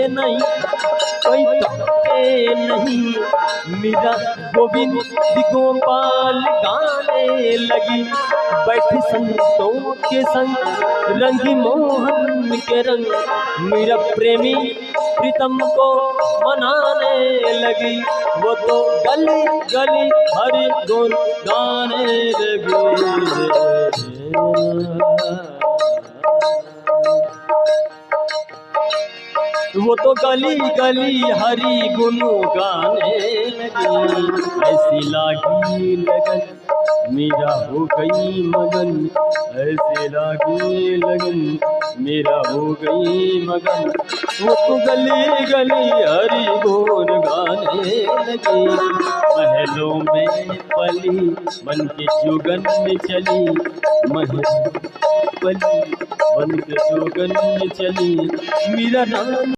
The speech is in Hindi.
नहीं कोई टपके नहीं। मीरा गोविंद गोपाल गाने लगी, बैठी संतों के संग रंगी मोहन के रंग। मीरा प्रेमी प्रीतम को मनाने लगी, वो तो गली गली हरि गुण गाने लगी। वो तो गली गली हरि गुण गाने लगी। ऐसी लागी लगन मेरा हो गई मगन, ऐसे लागी लगन मेरा हो गई मगन। वो तो गली गली हरि गुण गाने लगी। महलों में पली बन के जोगन में चली, महल पली बन के जोगन में चली। मीरा नाम